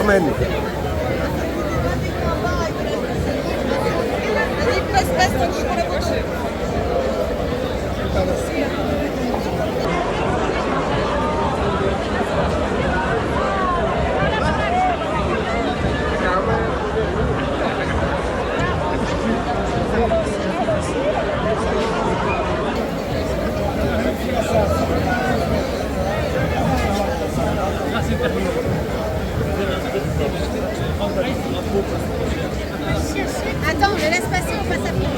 Carmen. Vas-y, passe, donc je prends la voiture. Attends, je laisse passer, on passe à pied.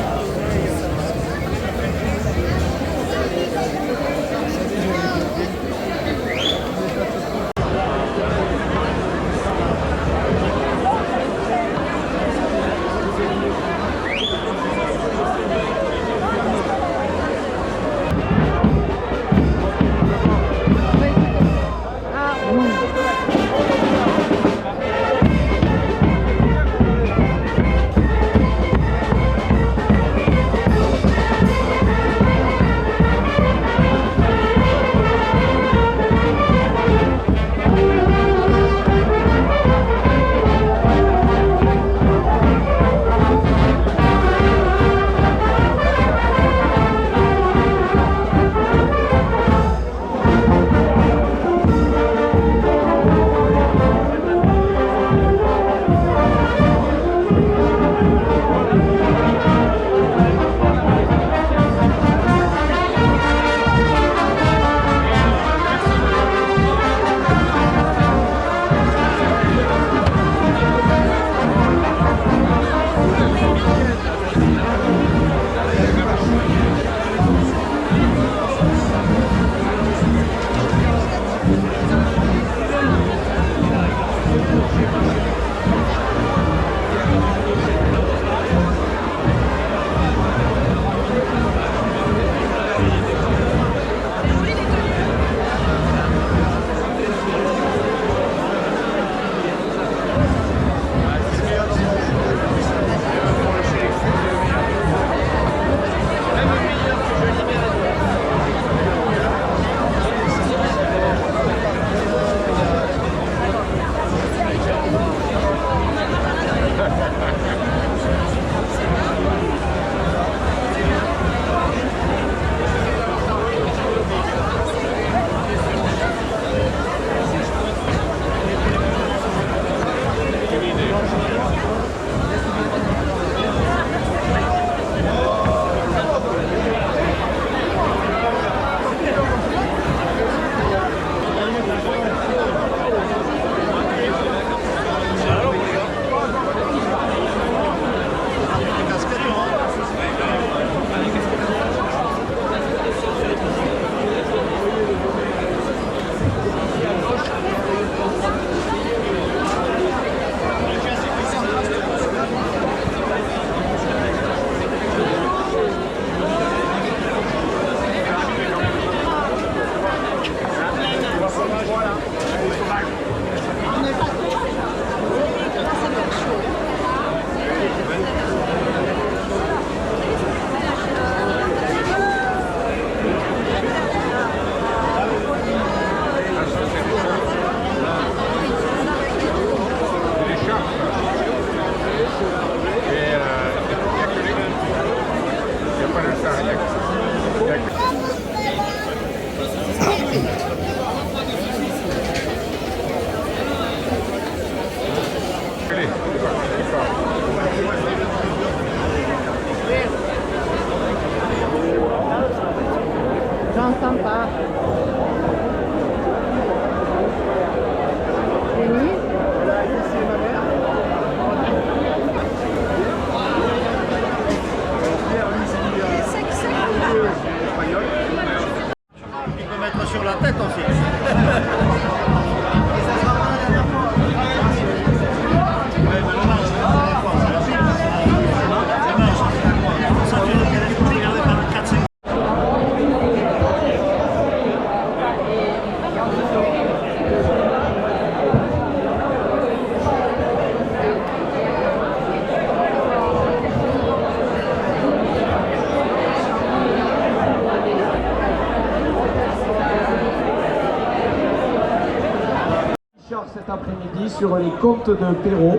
Char cet après-midi sur les contes de Perrault.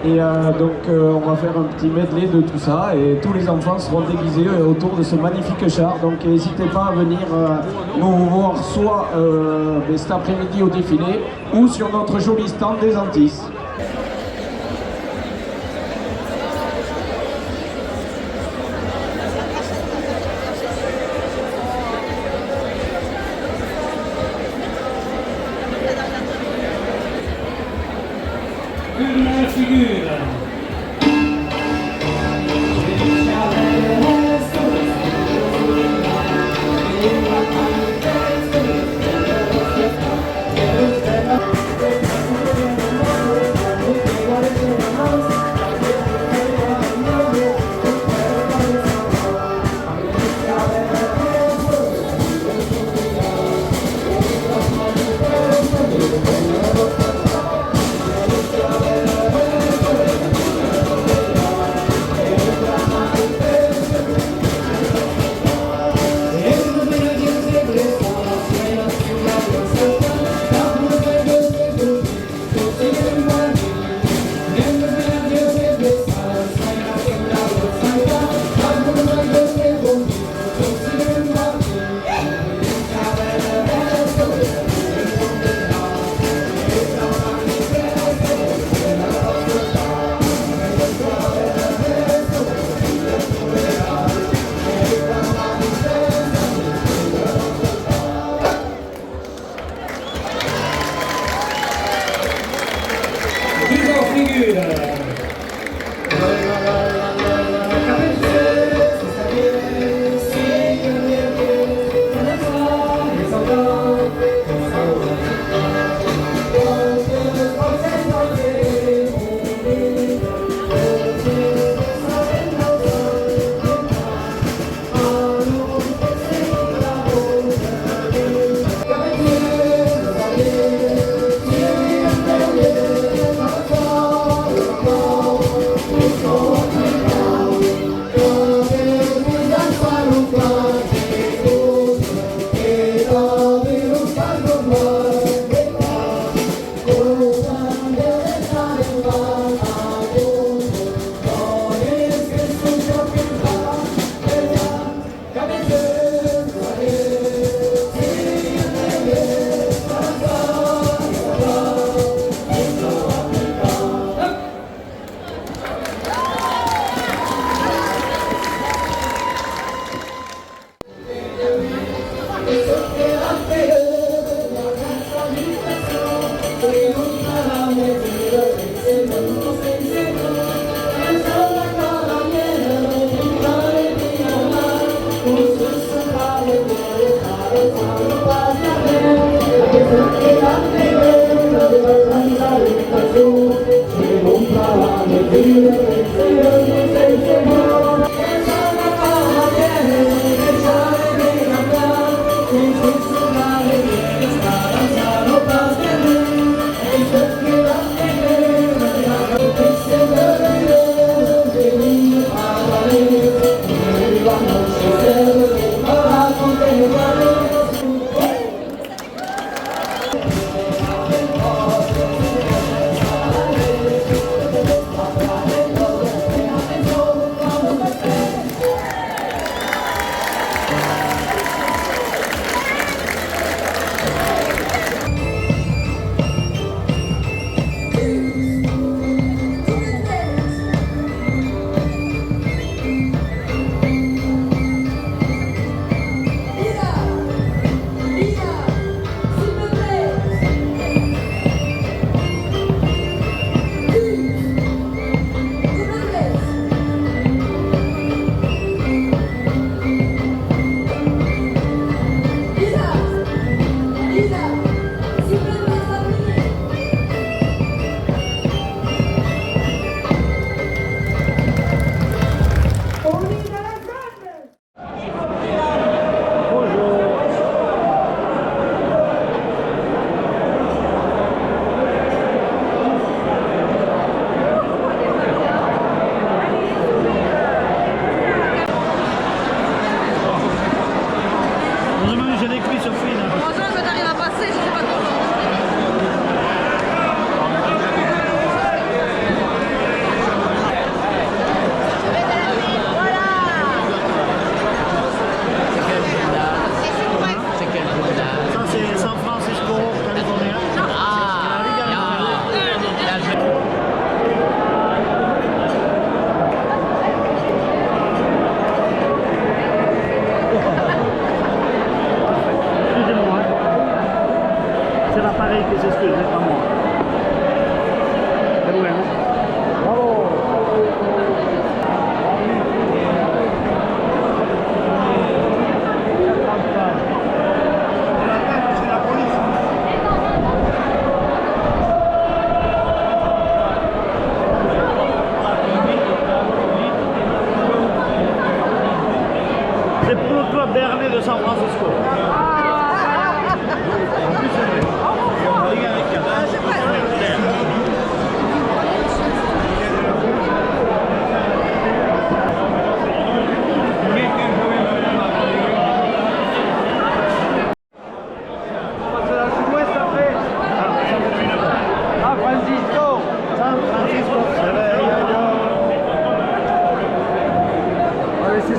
Et on va faire un petit medley de tout ça et tous les enfants seront déguisés autour de ce magnifique char. Donc n'hésitez pas à venir nous voir soit cet après-midi au défilé ou sur notre joli stand des Antis. Une figure.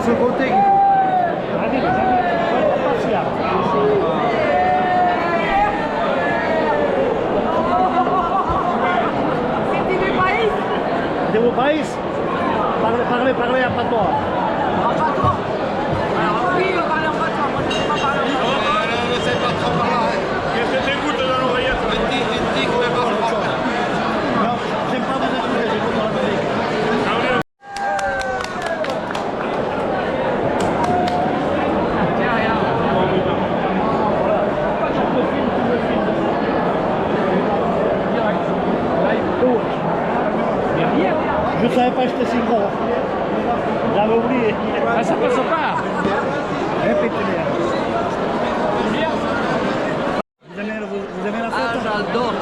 ce côté qu'il faut. Allez, passer. De vos país? Parlez à patois. En patois? Alors oui, on parlait en patois, moi je ne sais pas parler en patois. Ne sais pas trop parler. Qu'est-ce que t'écoutes dans l'oreillette? Une tique, mais pas trop. Non, j'aime pas vous écouter, j'écoute dans la musique. Je savais pas que j'étais si gros. J'avais oublié. Ah, ça passe pas. Répétez-le. Vous aimez la fête? Ah, j'adore.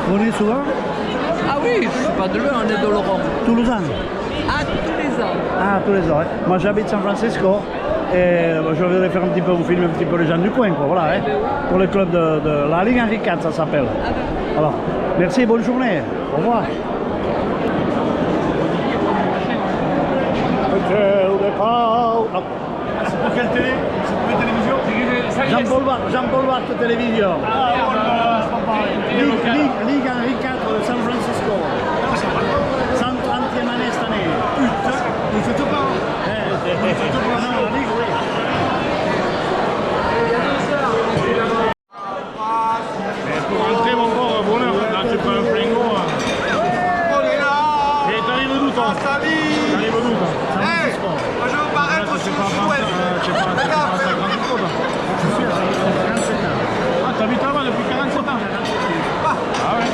Vous venez souvent? Ah oui, je suis pas de loin, on est de Laurent. Toulousain? Ah, tous les ans. Ah, tous les ans. Hein. Moi j'habite San Francisco et je voudrais faire un petit peu, vous filmer un petit peu les gens du coin, quoi, voilà, hein, pour le club de la Ligue Henri IV, ça s'appelle. Alors, merci, bonne journée. Au revoir. C'est pour quelle télé? C'est pour une télévision? Jean-Paul Barthes Télévision. Ah, voilà, c'est pas pareil. Ligue Henri IV de San Francisco. 130e année cette année. Putain, vous faites pas. Non, la Ligue, oui. Mais pour rentrer mon corps, bonheur, là, c'est pas un flingo. On est là. Et t'arrives d'où, toi? T'arrives d'où, toi? San Francisco. Moi je veux paraître C'est sur pas le chouette. c'est pas grande chose. Je suis à 47 ans. Ah, t'habites là-bas depuis 47 ans? Ah ouais?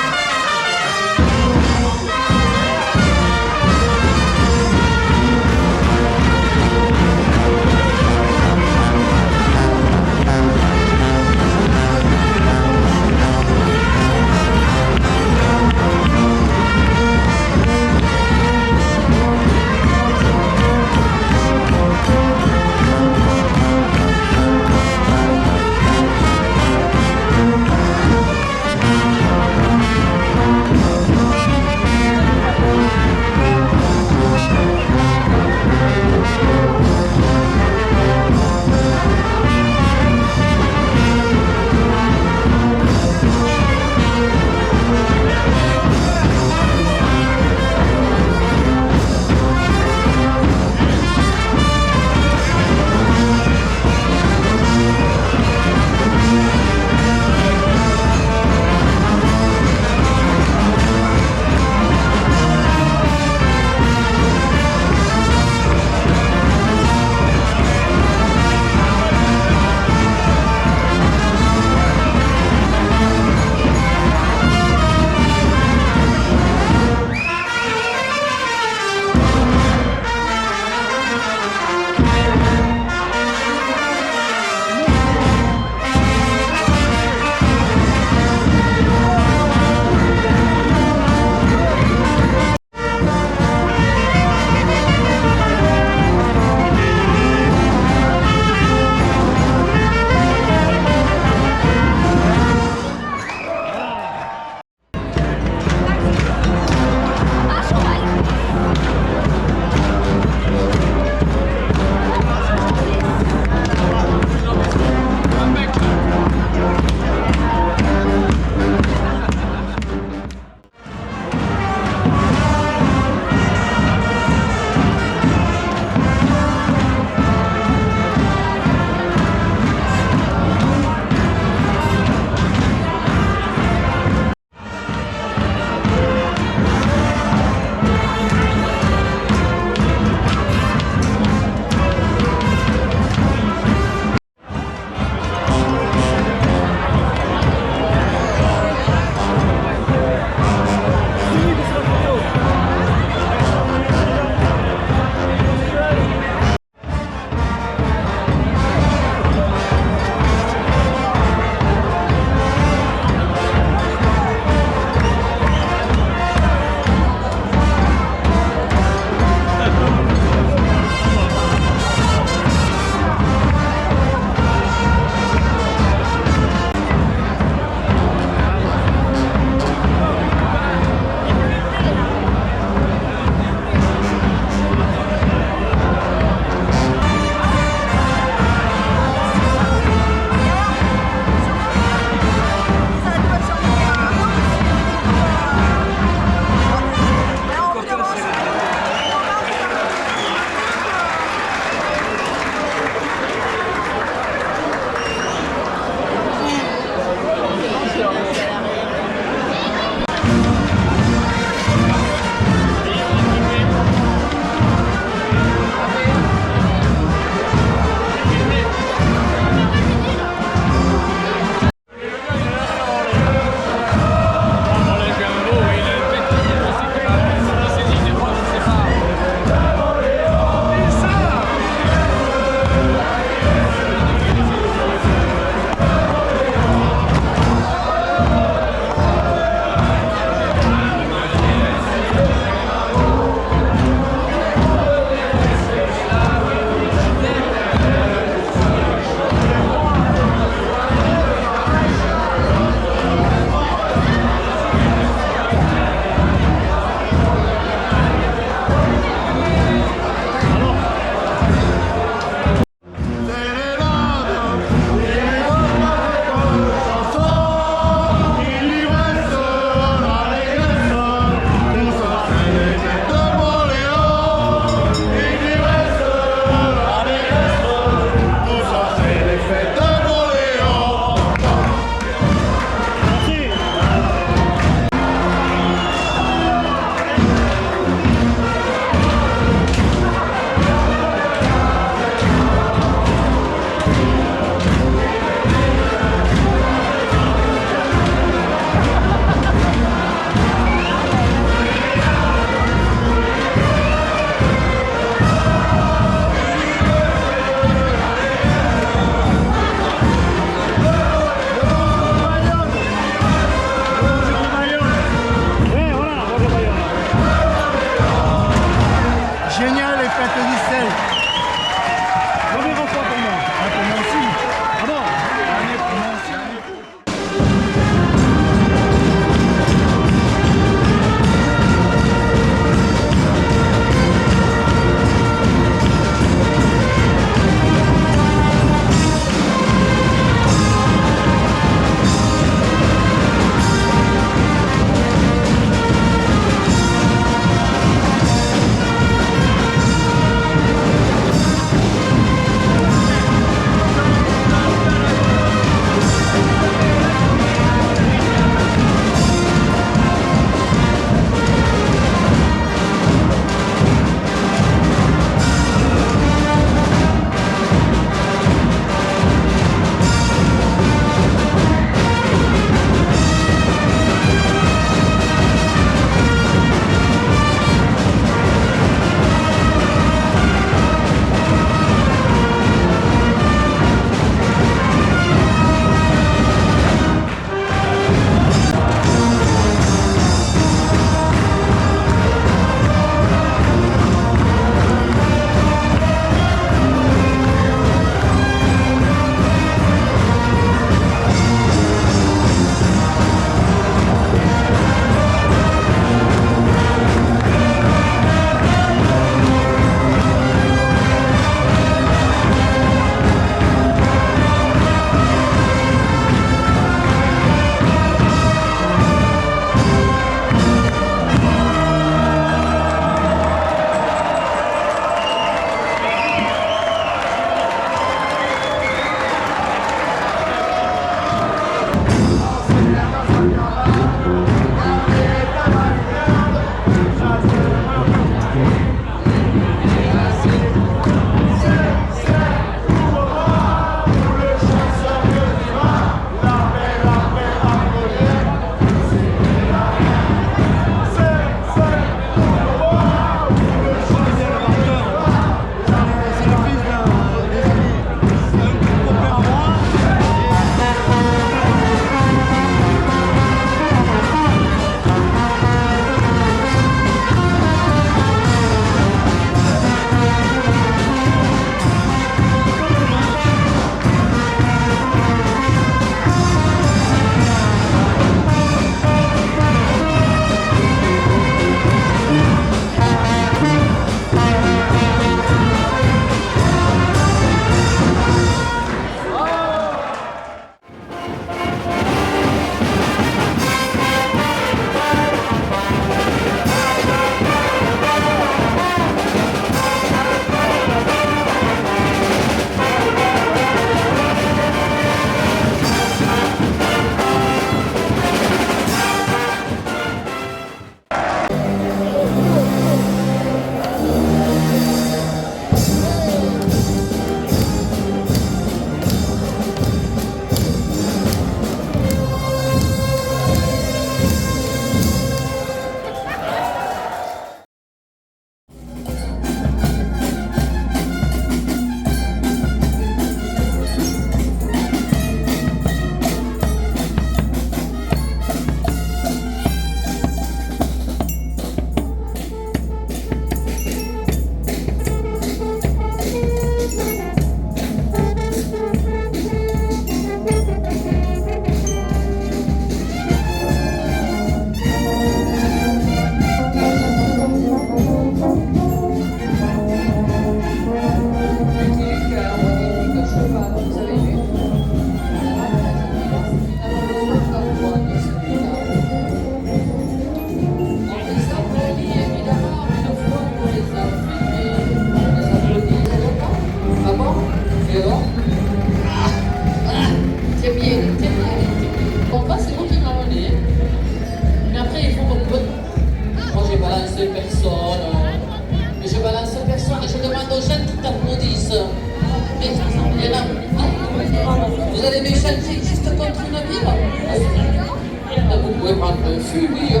prendre un fumier.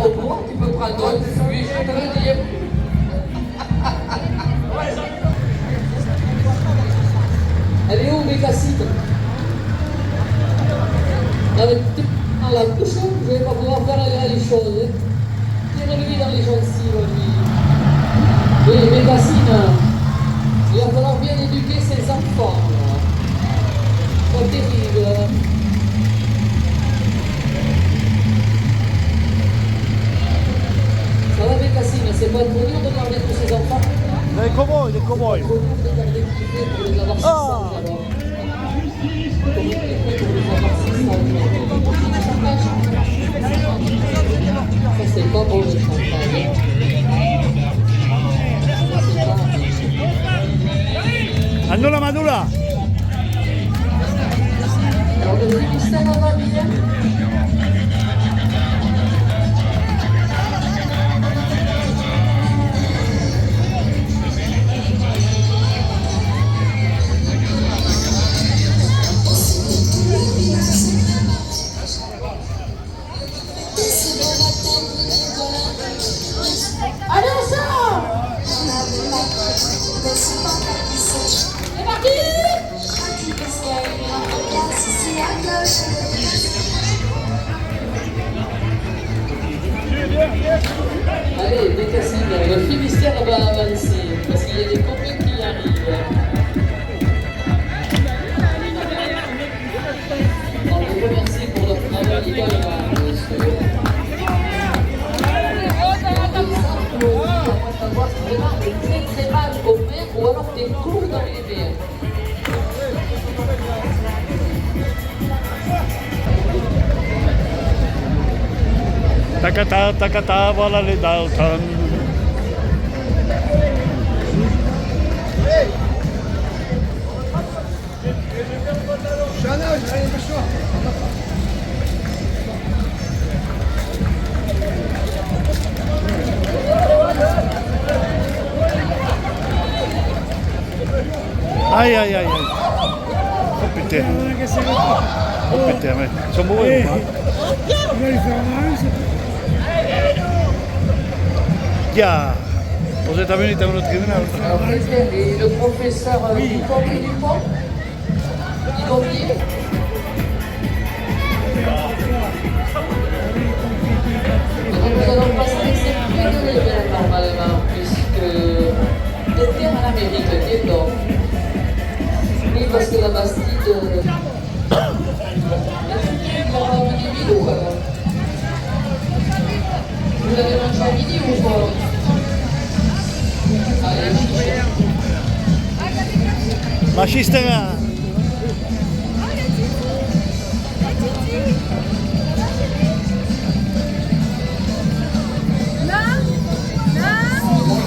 Au moins, tu peux prendre un fumier, je te le dis. Elle est où, mes cassites? Avec dans la bouche, je vais pas pouvoir faire les choses. Tire-lui dans les gencives, lui. Oui, mes cassines, il va falloir bien éduquer ses enfants. Pas terrible. Ça va, mes cassines, c'est pas trop dur de garder tous ces enfants? Des cow-boys, des cow-boys. Trop dur de garder tous ces pour les avoir 6 ans, alors. Comment tu fais pour les avoir 6 ans? Ça, c'est pas bon, le chantage. Andula Madula. Alors, le ministère va bien? Allez, les cassines, le Finistère va avancer, parce qu'il y a des copains qui arrivent. On les remercie pour leur travail également, bien sûr. On va savoir vraiment des très mal aux mains ou alors des coups dans les mains. Takata, voilà les Dalton. Aïe, aïe, aïe, aïe. Oh putain. Oh putain, mais ils sont bourrés ou pas? Ya. Aux États-Unis, t'as un autre tribunal. Et le professeur Dupont, Igombier. Nous allons passer ces prix de l'événement normalement, puisque des terres en Amérique, qui donc. Oui, parce que la Bastide. Il va avoir des vidéos alors. Vous l'avez mangé à midi ou quoi? Allez, Machistera.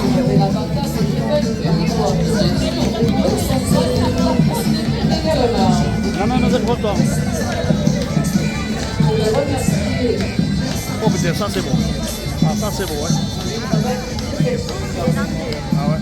il y avait la patate, c'est très belle, Non, non, non, c'est content. pour les remercier. Oh putain, ça c'est bon. Ah, ça c'est bon, ouais. Ah ouais.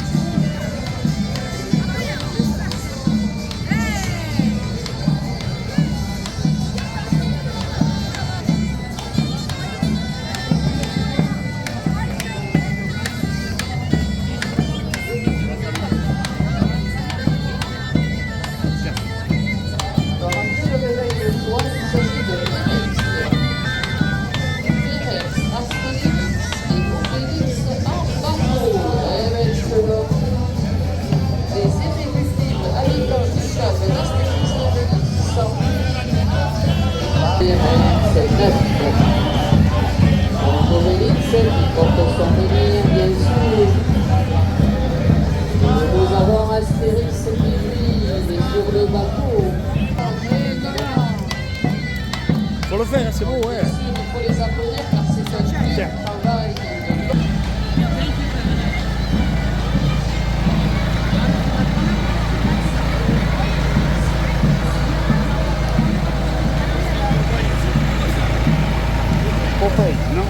Dans un petit réveil le soir, il s'agit de Phoenix. Phoenix, Astérix et Obélix en bateau. Avec les exécutifs habitants du club d'Astérix et Obélix. C'est neuf. Donc Obélix, qui porte son menhir, bien sûr. Nous avons Astérix qui, lui, est sur le bateau. Faut le faire, c'est beau, ouais. Il faut les applaudir car c'est un très Tiens. travail. Popeye, non?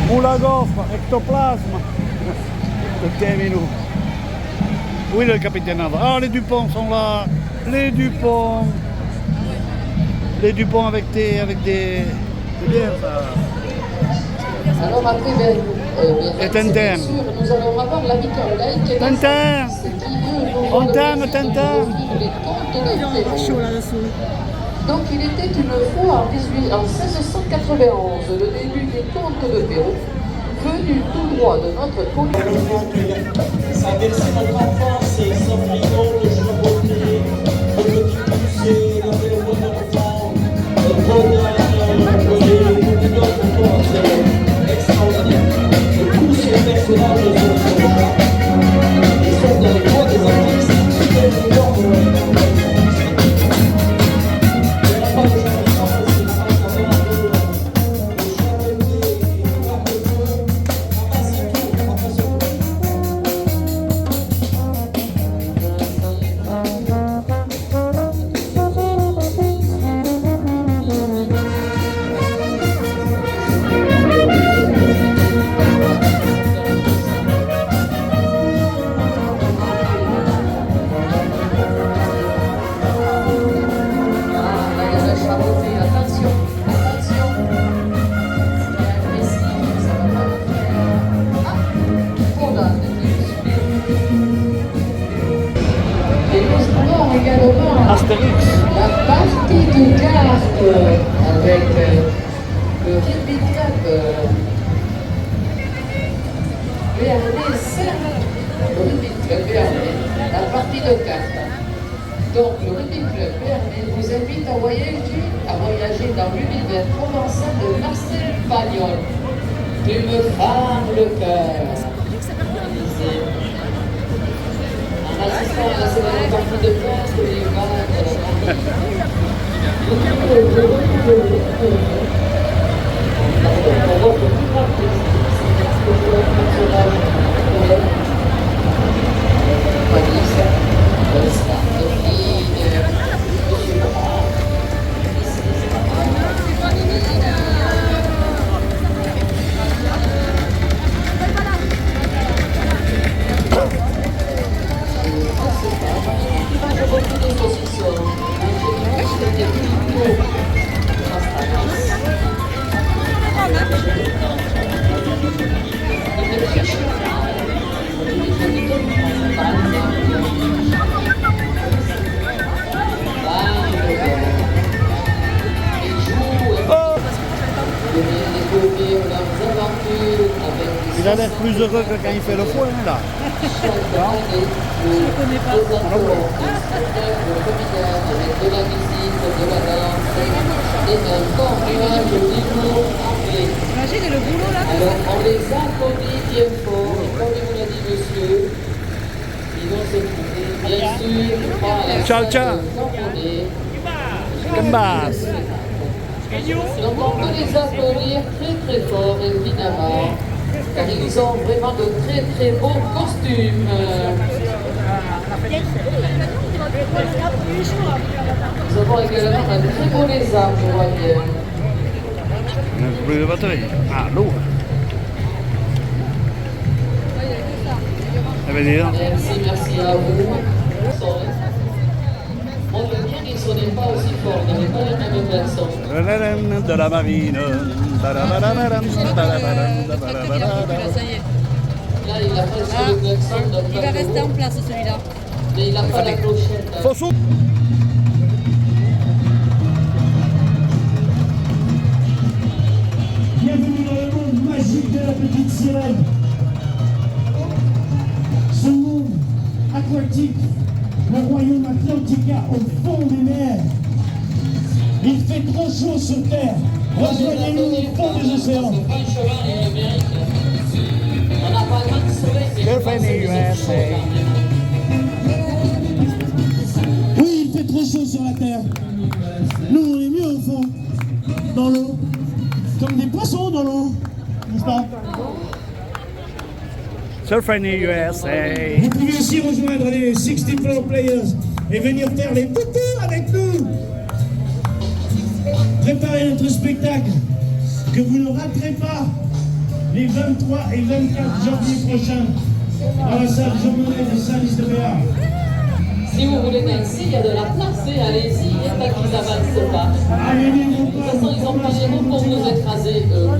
Moule à gaufre, ectoplasme. Le termino. Oui, le capitaine Navre. Ah, les Dupont sont là. Les Dupont. Les Dupont avec des... C'est bien ça. Alors après, Et Tintin. bien sûr, nous allons avoir l'ami Caroline qui est Tintin. On t'aime, Tintin. Donc il était une fois en 1691 le début des contes de Pérou, venu tout droit de notre côte. Ça a bercé notre enfance et sans frigo, le jeu de beauté, le petit poussé, le vélo d'enfant, le bonheur, le d'autres c'est extraordinaire. Et tous ces personnages sont là. Ils sont dans les voies des artistes, qui viennent de voir Astérix. La partie de cartes avec le rugby club Béarnais, le rugby club Béarnais, la partie de cartes. Donc le rugby club Béarnais vous invite à voyager dans l'univers provençal de Marcel Pagnol. Tu me fardes le cœur. En assistant à la célèbre partie de cartes, les vagues, Il a l'air plus heureux que quand il fait le foin, là. Imagine le boulot là. Alors, on les applaudit bien fort, et comme il vous l'a dit monsieur, ils vont se trouver, bien sûr, par la Ciao, salle ciao. Camponais. Gambas. Donc on peut les applaudir très très fort, évidemment, car ils ont vraiment de très très beaux costumes. Nous avons également un très beau lézard, je vois bien. On n'a plus de batterie. Ah, l'eau. Ça veut dire. Merci à vous. On veut bien qu'ils ne sonnaient pas aussi fort, ils n'avaient pas la même personne. De la marine. Là, il a presque le klaxon d'un Il va rester en place celui-là. mais il n'a pas la clochette. Faut sou- Bienvenue dans le monde magique de la petite sirène. Ce monde aquatique, le royaume Atlantica au fond des mers. Il fait trop chaud sur Terre. Rejoignez-nous au fond des océans. C'est pas le cheval, il le mérite. On n'a pas le droit de soleil, mais je pense que c'est chaud, quand même. Oui, il fait trop chaud sur la Terre. Nous, on est mieux au fond, dans l'eau, comme des poissons dans l'eau, n'est-ce pas? Surfing USA. Vous pouvez aussi rejoindre les 64 Players et venir faire les toutous avec nous. Préparez notre spectacle que vous ne raterez pas les 23 et 24 janvier prochains dans la salle Jean Monnet de Saint-Lys de Béarn. il y a de la place, et allez-y, et tant qu'ils avancent pas. De toute façon, ils ont pris les roues pour nous écraser, eux.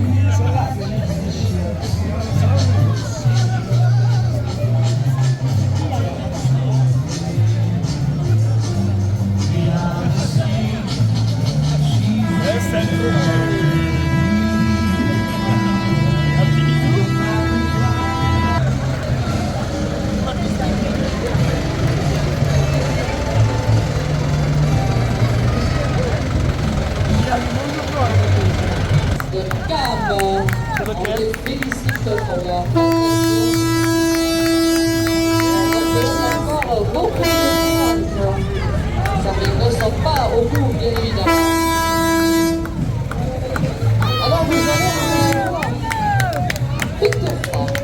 De cave, on les félicite pour leur on encore beaucoup de choses. Ça ne sont pas au bout, bien évidemment. Alors nous allons voir Victor Franck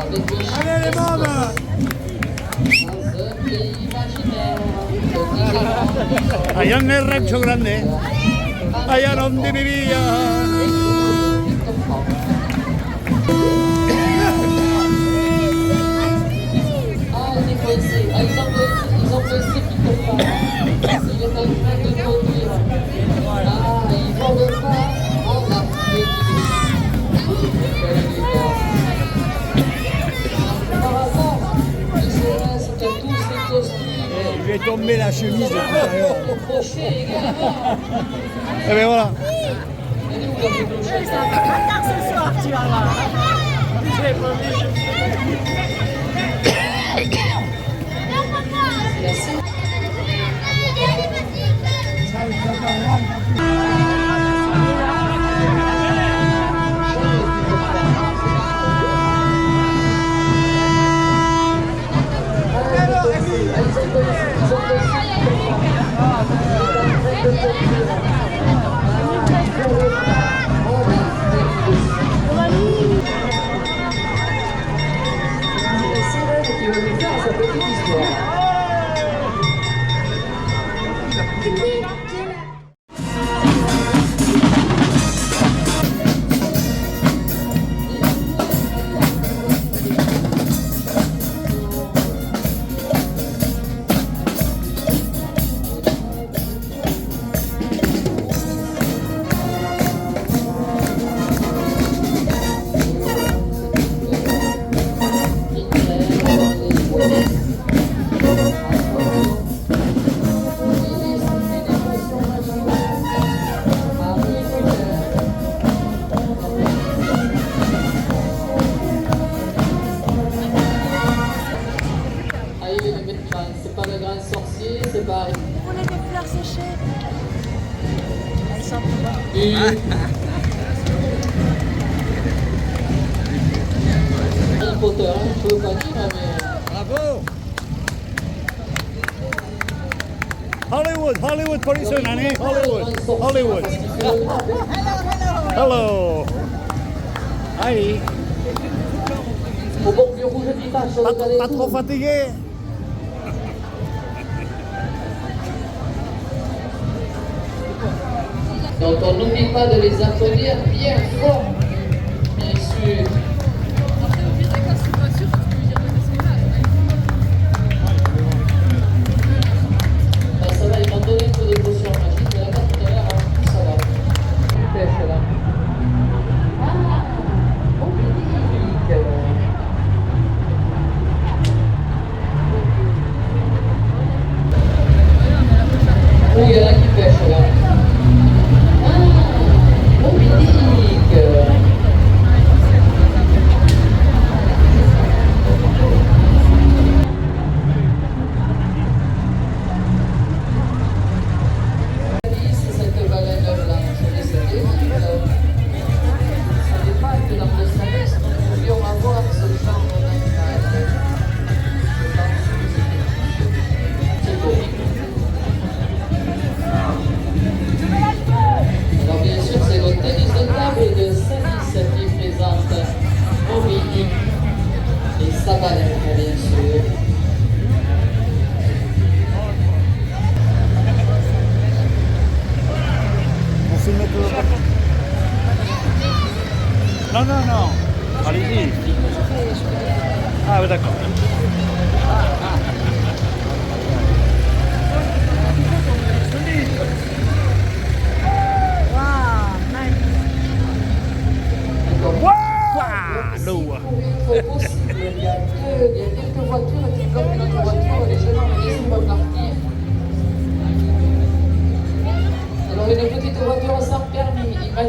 avec les chiffres dans un pays imaginaire. Allá en el rancho grande, allá donde vivía. Ah, il est coincé. Ah, ils ont coincé Victor Franck. Il est en train de conduire. Ah, il ne vole pas. On a trouvé par hasard, ils se restent tous les costumes. Je vais tomber la chemise tout à l'heure. Le crochet également. Et bien voilà. Elle est où la clochette? Ce soir, tu vas voir. C'est la scène. Qui veut nous faire sa petite histoire. C'est pas le grand sorcier, c'est pas... On a des fleurs séchées. Elles sont plus bonnes. Harry Potter, hein, je peux pas dire, mais... Bravo. Hollywood, Hollywood, pretty soon, honey. Hollywood, Hollywood. Hello. Hi. Au bord du rouge qui passe sur le palais. Pas trop fatigué? Donc on n'oublie pas de les applaudir bien fort, bien sûr. Ben, ça va, ils m'ont donné un peu de potion magique, mais là-bas tout à l'heure, ça va. Une pêche là. Ah, oh, magnifique. Oh, il y en a qui pêchent là. Ah, Moby Dick.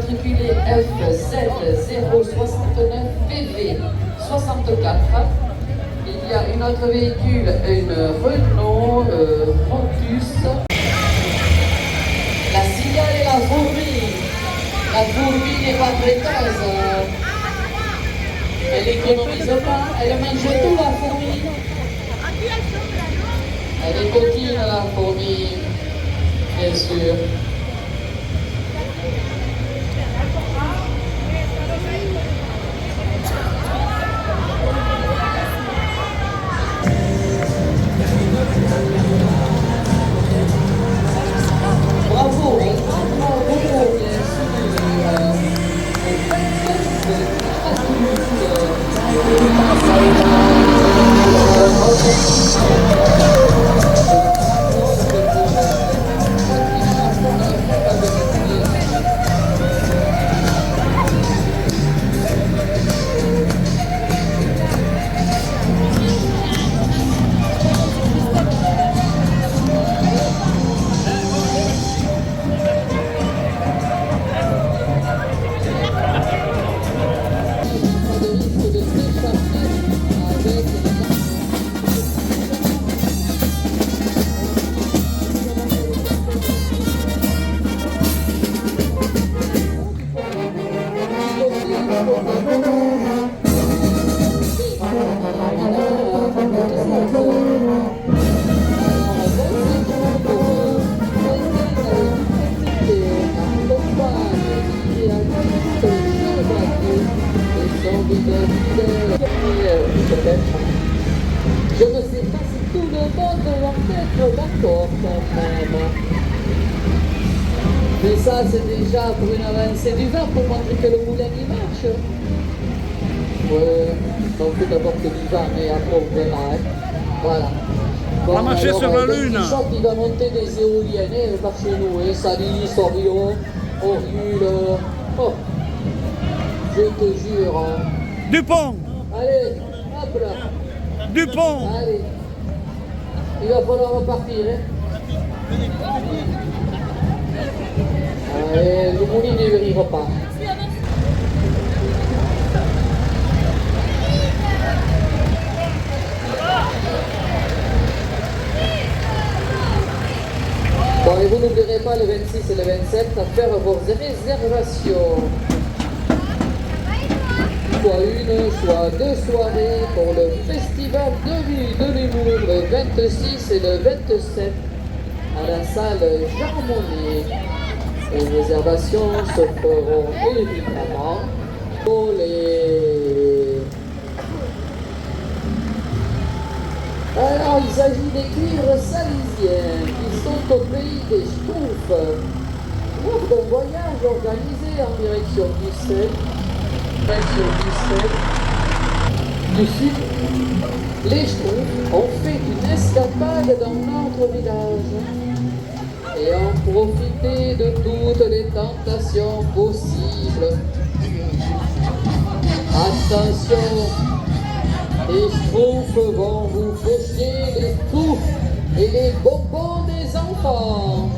immatriculé FZ069PV 64. Il y a un autre véhicule, une Renault Frontus. La cigale et la fourmi. La fourmi n'est pas prêteuse. Elle n'économise pas, elle mange tout la fourmi. Elle est coquine la fourmi, bien sûr. Bravo, bien sûr. Je ne sais pas si tout le monde va être d'accord quand même. Mais ça, c'est déjà pour une avancée du vent, pour montrer que le moulin il marche. Ouais, donc tout d'abord que du vent, mais après on verra. Hein. Voilà. On va marcher sur la Lune. Il va monter des éoliennes par chez nous. Et Salis, Orion, Oriule. Oh, je te jure. Dupont. Allez, hop là. Dupont. Allez. Il va falloir repartir. Hein. Allez, le moulin il repart. Bon, et vous n'oublierez pas le 26 et le 27 à faire vos réservations. Soit une, soit deux soirées pour le festival de l'humour le 26 et le 27 à la salle Jean Monnet. Les réservations se feront évidemment pour les... Alors, il s'agit des cuivres salysiens qui sont au pays des Schtroumpfs. Lors d'un voyage organisé en direction du Sud, les Schtroumpfs ont fait une escapade dans notre village et ont profité de toutes les tentations possibles. Attention, les Schtroumpfs vont vous faucher les coups et les bonbons des enfants.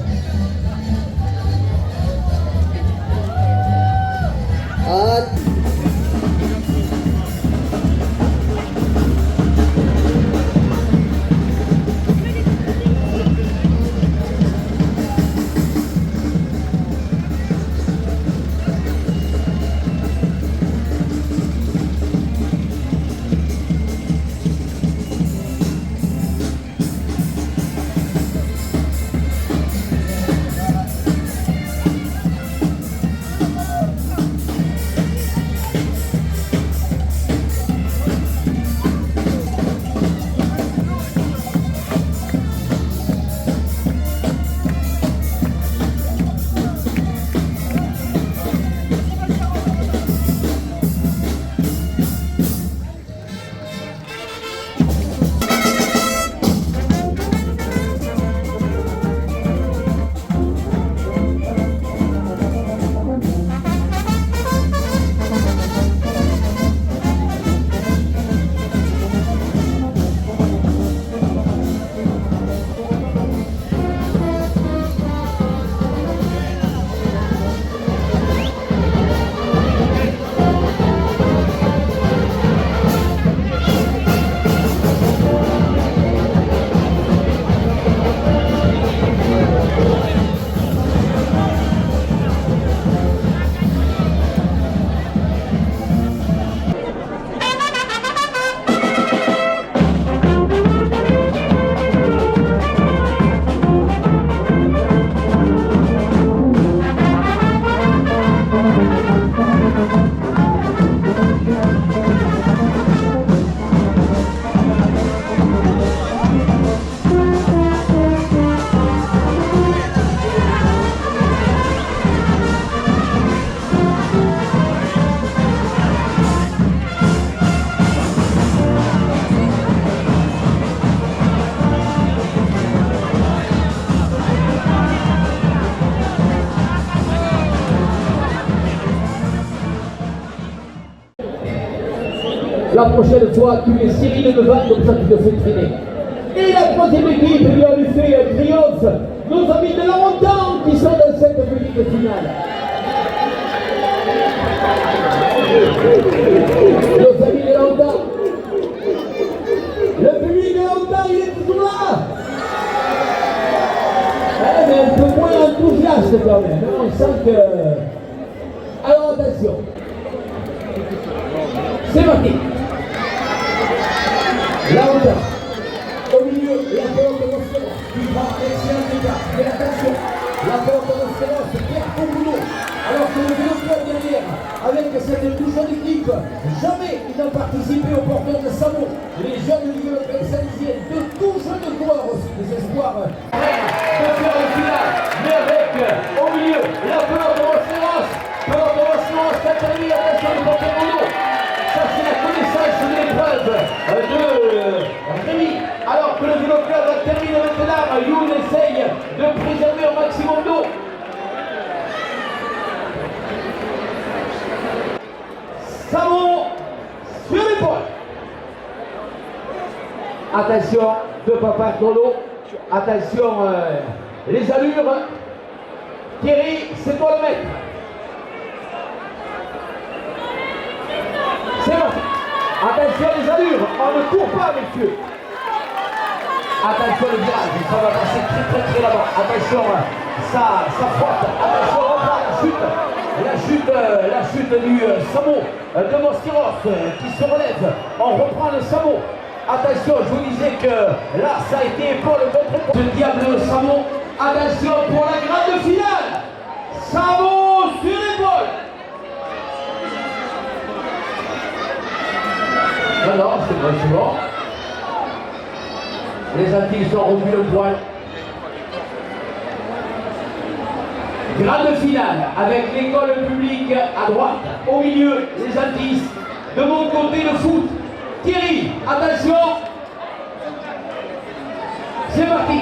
La prochaine fois, tu es Cyril Levan, comme ça tu te fais traîner. Et la troisième équipe lui a fait un triomphe. Nos amis de la montagne qui sont dans cette petite finale. Nos amis de la montagne. Le public de la montagne, il est toujours là. Mais un peu moins enthousiaste quand même. On sent que... Alors attention. C'est parti. La hauteur. Au milieu, la porte de Moscéros qui va excellent départ. Mais attention, la porte de Moscéros perd au boulot. Alors que le vélo club derrière, avec cette tout jeune équipe, jamais ils n'ont participé au porteur de Samo. Les jeunes du vélo club saint-Lizien, de tout jeunes joueurs aussi, des espoirs. De faire le final, mais avec au milieu, la pelote de Moscéros. Pelote de Moscéros, ça termine, attention le porteur de boulot. Ça c'est la connaissance de l'épreuve de Rémi. Alors que le vélo club termine maintenant, Youn essaye de préserver au maximum d'eau. Samo sur l'épaule. Attention, de Papa Tolo. Attention, les allures. Thierry, c'est toi le maître. C'est parti. Attention les allures, on ne court pas messieurs. Attention le virage, ça va passer très là-bas. Attention, ça frotte. Attention, on reprend la chute du Samo de Moscéros qui se relève. On reprend le Samo. Attention, je vous disais que là, ça a été épaule contre épaule. Le diable Samo. Attention pour la grande finale. Samo sur l'épaule. Non, c'est bon. Les Antilles ont revu le poil. Grande finale avec l'école publique à droite, au milieu les Antilles, de mon côté le foot. Thierry, attention. C'est parti.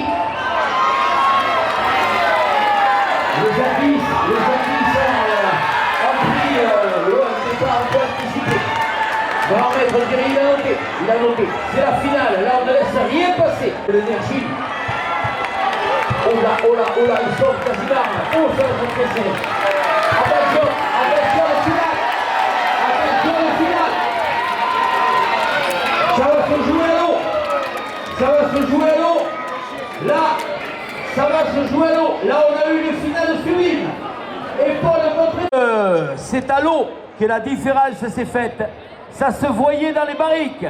Les Antilles ont pris le départ un peu anticipé. Grand maître Thierry, il a noté. C'est la finale, là on ne laisse rien passer. L'énergie. Oh là, ils sont quasiment. Oh, ça va se presser. Attention, la finale. Attention, la finale. Ça va se jouer à l'eau. Ça va se jouer à l'eau. Là, ça va se jouer à l'eau. Là, on a eu une finale sublime. Et pour le montrer. C'est à l'eau que la différence s'est faite. Ça se voyait dans les barriques.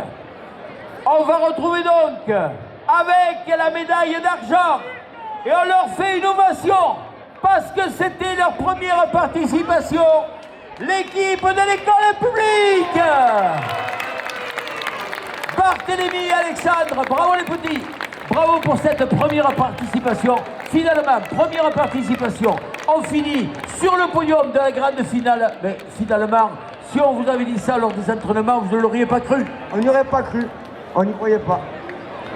On va retrouver donc avec la médaille d'argent. Et on leur fait une ovation parce que c'était leur première participation. L'équipe de l'école publique. Barthélémy Alexandre, bravo les petits. Bravo pour cette première participation. Finalement, première participation. On finit sur le podium de la grande finale. Mais finalement, si on vous avait dit ça lors des entraînements, vous ne l'auriez pas cru. On n'y aurait pas cru. On n'y croyait pas.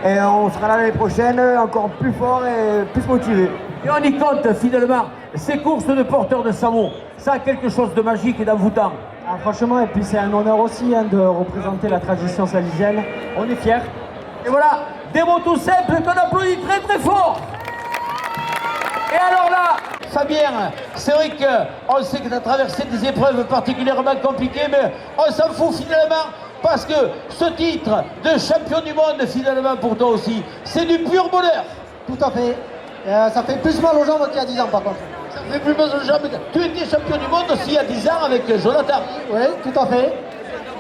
Et on sera là l'année prochaine, encore plus fort et plus motivé. Et on y compte finalement, ces courses de porteurs de Samo, ça a quelque chose de magique et d'envoûtant. Ah, franchement, et puis c'est un honneur aussi de représenter la tradition saint-lizienne. On est fiers. Et voilà, des mots tout simples qu'on applaudit très fort. Et alors là, Fabien, c'est vrai qu'on sait que tu as traversé des épreuves particulièrement compliquées, mais on s'en fout finalement. Parce que ce titre de champion du monde, finalement, pour toi aussi, c'est du pur bonheur. Tout à fait. Ça fait plus mal aux jambes qu'il y a 10 ans, par contre. Ça fait plus mal aux jambes. Tu étais champion du monde aussi il y a 10 ans avec Jonathan. Oui, tout à fait.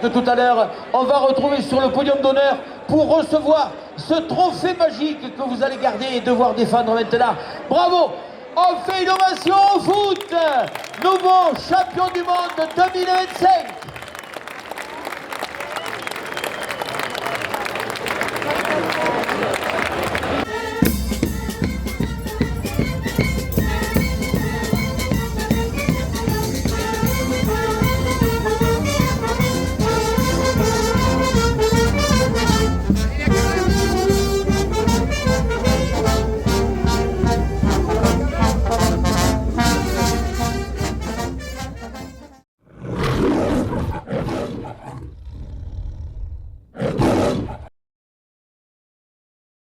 De tout à l'heure, on va retrouver sur le podium d'honneur pour recevoir ce trophée magique que vous allez garder et devoir défendre maintenant. Bravo! On fait une ovation au foot! Nouveau champion du monde 2025!